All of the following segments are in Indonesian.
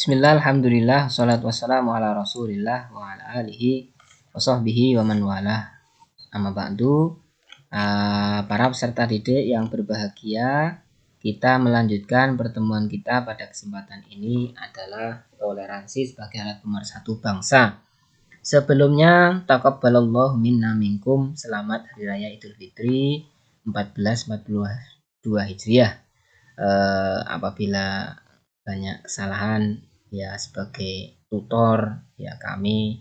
Bismillah, alhamdulillah, wassalatu wassalamu ala rasulillah wa ala alihi wa sahbihi wa man walah. Amma ba'du, para peserta didik yang berbahagia, kita melanjutkan pertemuan kita pada kesempatan ini adalah toleransi sebagai alat pemersatu bangsa. Sebelumnya, taqabbalallahu minna minkum, selamat Hari Raya Idul Fitri 1442 Hijriah. Apabila banyak kesalahan ya sebagai tutor ya kami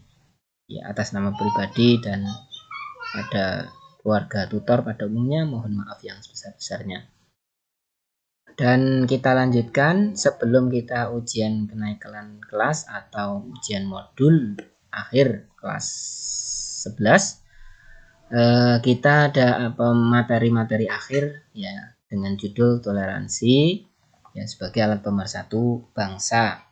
ya atas nama pribadi dan ada keluarga tutor pada umumnya mohon maaf yang sebesar-besarnya. Dan kita lanjutkan sebelum kita ujian kenaikan kelas atau ujian modul akhir kelas 11, kita ada materi-materi akhir ya dengan judul toleransi ya sebagai alat pemersatu bangsa.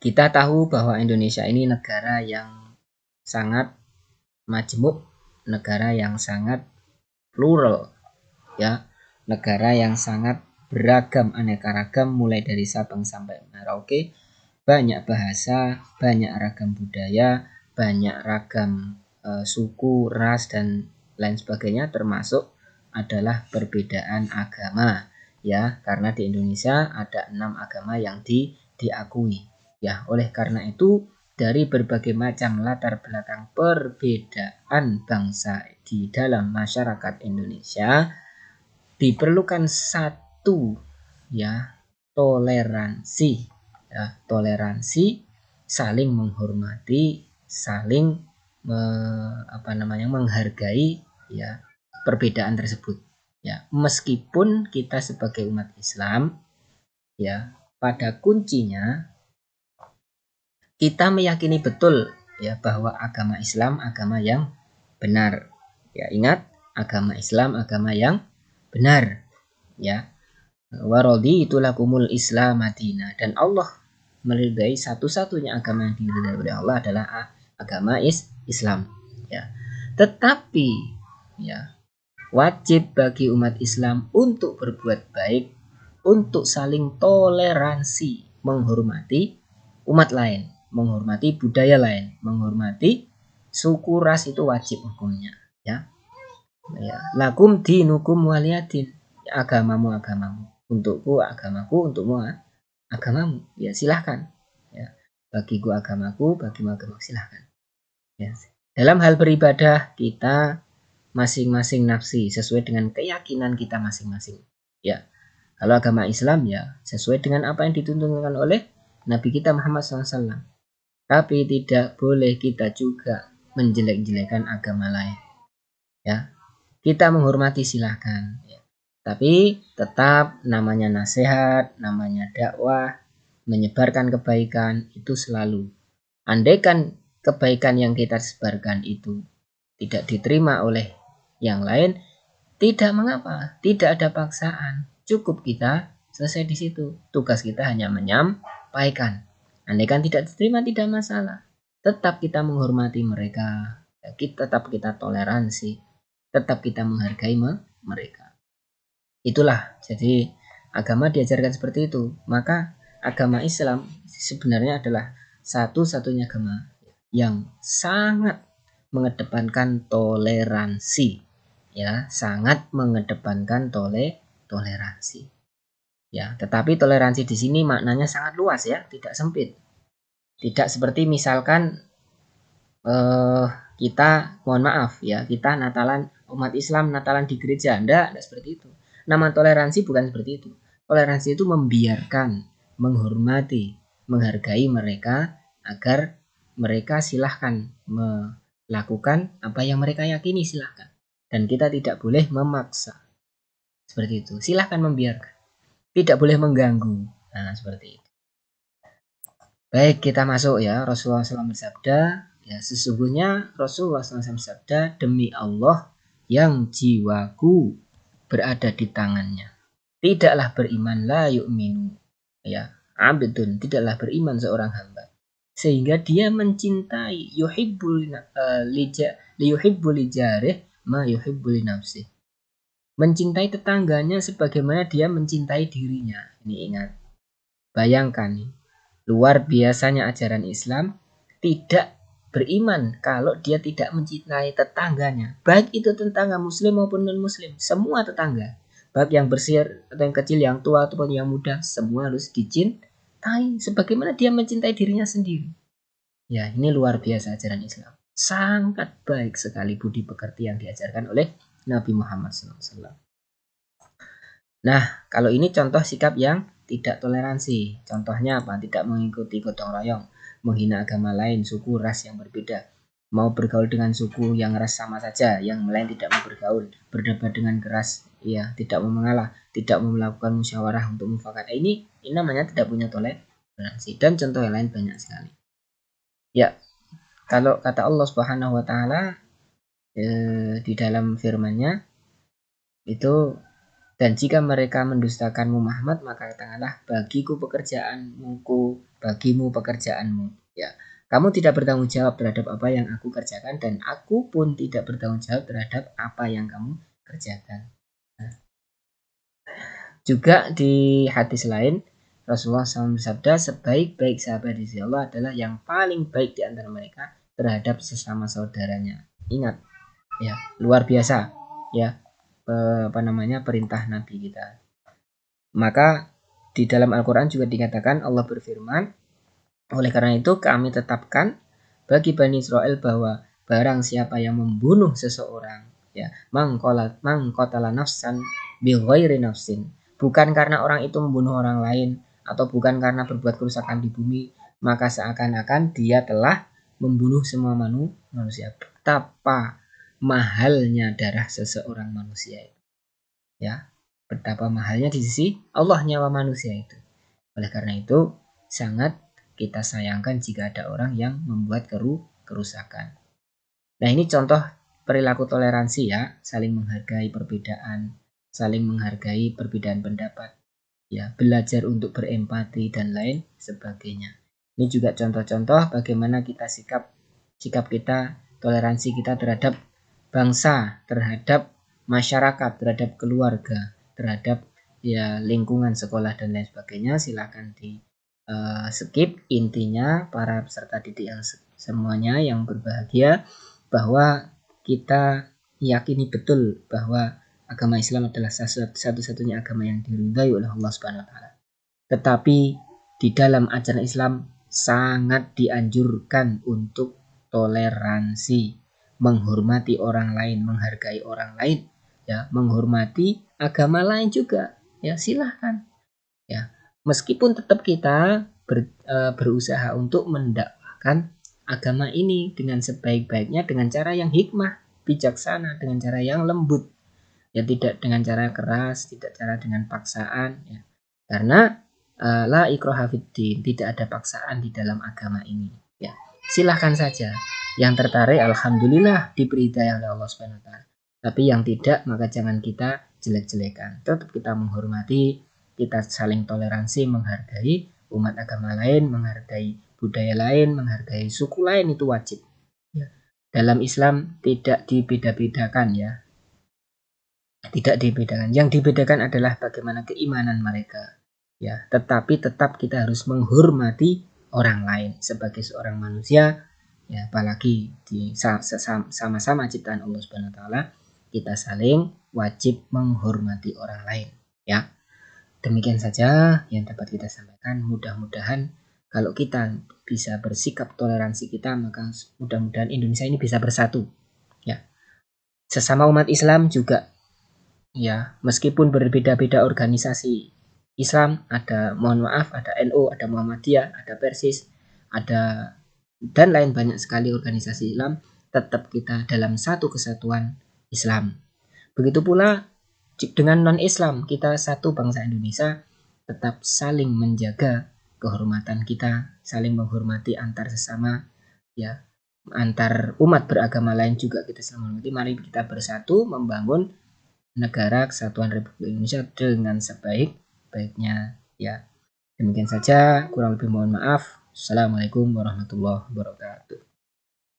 Kita tahu bahwa Indonesia ini negara yang sangat majemuk, negara yang sangat plural ya, negara yang sangat beragam, aneka ragam, mulai dari Sabang sampai Merauke, banyak bahasa, banyak ragam budaya, banyak ragam suku, ras dan lain sebagainya, termasuk adalah perbedaan agama ya, karena di Indonesia ada 6 agama yang diakui ya. Oleh karena itu, dari berbagai macam latar belakang perbedaan bangsa di dalam masyarakat Indonesia diperlukan satu ya, toleransi ya, toleransi, saling menghormati, saling menghargai ya perbedaan tersebut ya. Meskipun kita sebagai umat Islam ya, pada kuncinya kita meyakini betul ya bahwa agama Islam agama yang benar ya. Ingat, agama Islam agama yang benar ya. Warodi itulah kumul Islam Madinah, dan Allah meridai satu-satunya agama yang diridai oleh Allah adalah agama Islam ya. Tetapi ya, wajib bagi umat Islam untuk berbuat baik, untuk saling toleransi, menghormati umat lain, menghormati budaya lain, menghormati suku, ras, itu wajib hukumnya ya. Lakum dinukum waliyadin, agamamu agamamu, untukku agamaku, untukmu agamamu ya, silahkan ya. Bagiku agamaku, bagimu agamaku, silahkan ya. Dalam hal beribadah kita masing-masing nafsi sesuai dengan keyakinan kita masing-masing ya. Kalau agama Islam ya sesuai dengan apa yang dituntunkan oleh Nabi kita Muhammad SAW. Tapi tidak boleh kita juga menjelek-jelekan agama lain ya. Kita menghormati silahkan ya. Tapi tetap namanya nasihat, namanya dakwah, menyebarkan kebaikan itu selalu. Andaikan kebaikan yang kita sebarkan itu tidak diterima oleh yang lain, tidak mengapa, tidak ada paksaan. Cukup kita selesai di situ. Tugas kita hanya menyampaikan. Andaikan tidak diterima tidak masalah. Tetap kita menghormati mereka, tetap kita toleransi, tetap kita menghargai mereka. Itulah, jadi agama diajarkan seperti itu. Maka agama Islam sebenarnya adalah satu-satunya agama yang sangat mengedepankan toleransi ya, sangat mengedepankan toleransi ya. Tetapi toleransi di sini maknanya sangat luas ya, tidak sempit. Tidak seperti misalkan kita, mohon maaf ya, kita Natalan, umat Islam Natalan di gereja, enggak seperti itu. Nama toleransi bukan seperti itu. Toleransi itu membiarkan, menghormati, menghargai mereka agar mereka silahkan melakukan apa yang mereka yakini, silahkan. Dan kita tidak boleh memaksa. Seperti itu. Silahkan membiarkan. Tidak boleh mengganggu. Nah, seperti itu. Baik, kita masuk ya. Rasulullah SAW bersabda, ya sesungguhnya Rasulullah SAW bersabda, demi Allah yang jiwaku berada di tangannya, tidaklah beriman la yu'minu ya abdun, tidaklah beriman seorang hamba sehingga dia mencintai yuhibbu li jarih ma yuhibbu li nafsih, mencintai tetangganya sebagaimana dia mencintai dirinya. Ini ingat, bayangkan luar biasanya ajaran Islam, tidak beriman kalau dia tidak mencintai tetangganya, baik itu tetangga muslim maupun non muslim, semua tetangga, baik yang besar atau yang kecil, yang tua ataupun yang muda, semua harus dicintai sebagaimana dia mencintai dirinya sendiri. Ya, ini luar biasa ajaran Islam, sangat baik sekali budi pekerti yang diajarkan oleh Nabi Muhammad SAW. Nah, kalau ini contoh sikap yang tidak toleransi. Contohnya apa? Tidak mengikuti gotong royong, menghina agama lain, suku, ras yang berbeda, mau bergaul dengan suku yang ras sama saja, yang lain tidak mau bergaul, berdebat dengan keras, ya, tidak mau mengalah, tidak mau melakukan musyawarah untuk mufakat. Ini namanya tidak punya toleransi, dan contoh yang lain banyak sekali. Ya, kalau kata Allah Subhanahu wa taala di dalam firman-Nya itu, dan jika mereka mendustakanmu Muhammad, maka katakanlah, bagiku bagimu pekerjaanmu. Ya, kamu tidak bertanggung jawab terhadap apa yang aku kerjakan, dan aku pun tidak bertanggung jawab terhadap apa yang kamu kerjakan. Nah, juga di hadis lain Rasulullah SAW bersabda, sebaik-baik sahabat di sisi Allah adalah yang paling baik di antara mereka terhadap sesama saudaranya. Ingat, ya, luar biasa, ya, perintah Nabi kita. Maka di dalam Al-Quran juga dikatakan, Allah berfirman, oleh karena itu kami tetapkan bagi Bani Israel bahwa barang siapa yang membunuh seseorang, ya, mangqatala nafsan bighairi nafsin, bukan karena orang itu membunuh orang lain atau bukan karena berbuat kerusakan di bumi, maka seakan-akan dia telah membunuh semua manusia. Betapa mahalnya darah seseorang manusia itu, ya, betapa mahalnya di sisi Allah nyawa manusia itu. Oleh karena itu sangat kita sayangkan jika ada orang yang membuat kerusakan. Nah, ini contoh perilaku toleransi, ya, saling menghargai perbedaan, saling menghargai perbedaan pendapat, ya, belajar untuk berempati dan lain sebagainya. Ini juga contoh-contoh bagaimana sikap kita, toleransi kita terhadap bangsa, terhadap masyarakat, terhadap keluarga, terhadap, ya, lingkungan sekolah dan lain sebagainya. Silahkan di skip. Intinya para peserta didik yang semuanya yang berbahagia, bahwa kita yakini betul bahwa agama Islam adalah satu-satunya agama yang diridhai oleh Allah Subhanahu wa taala. Tetapi di dalam ajaran Islam sangat dianjurkan untuk toleransi, menghormati orang lain, menghargai orang lain, ya, menghormati agama lain juga, ya, silahkan, ya, meskipun tetap kita berusaha untuk mendakwahkan agama ini dengan sebaik-baiknya, dengan cara yang hikmah, bijaksana, dengan cara yang lembut, ya, tidak dengan cara keras, tidak cara dengan paksaan, ya, karena la ikraha fiddin, tidak ada paksaan di dalam agama ini, ya, silahkan saja. Yang tertarik, alhamdulillah, diberi hidayah oleh Allah Subhanahu wa taala. Tapi yang tidak, maka jangan kita jelek-jelekan. Tetap kita menghormati, kita saling toleransi, menghargai umat agama lain, menghargai budaya lain, menghargai suku lain, itu wajib, ya. Dalam Islam tidak dibeda-bedakan, ya, tidak dibedakan. Yang dibedakan adalah bagaimana keimanan mereka, ya. Tetapi tetap kita harus menghormati orang lain sebagai seorang manusia, ya, apalagi di sama-sama ciptaan Allah Subhanahu wa taala, kita saling wajib menghormati orang lain, ya. Demikian saja yang dapat kita sampaikan. Mudah-mudahan kalau kita bisa bersikap toleransi kita, maka mudah-mudahan Indonesia ini bisa bersatu, ya. Sesama umat Islam juga, ya, meskipun berbeda-beda organisasi Islam, ada, mohon maaf, ada NU, ada Muhammadiyah, ada Persis, ada dan lain banyak sekali organisasi Islam, tetap kita dalam satu kesatuan Islam. Begitu pula dengan non-Islam, kita satu bangsa Indonesia, tetap saling menjaga kehormatan kita, saling menghormati antar sesama, ya, antar umat beragama lain juga kita saling menghormati. Mari kita bersatu membangun negara kesatuan Republik Indonesia dengan sebaik-baiknya, ya. Demikian saja, kurang lebih mohon maaf. Assalamualaikum warahmatullahi wabarakatuh.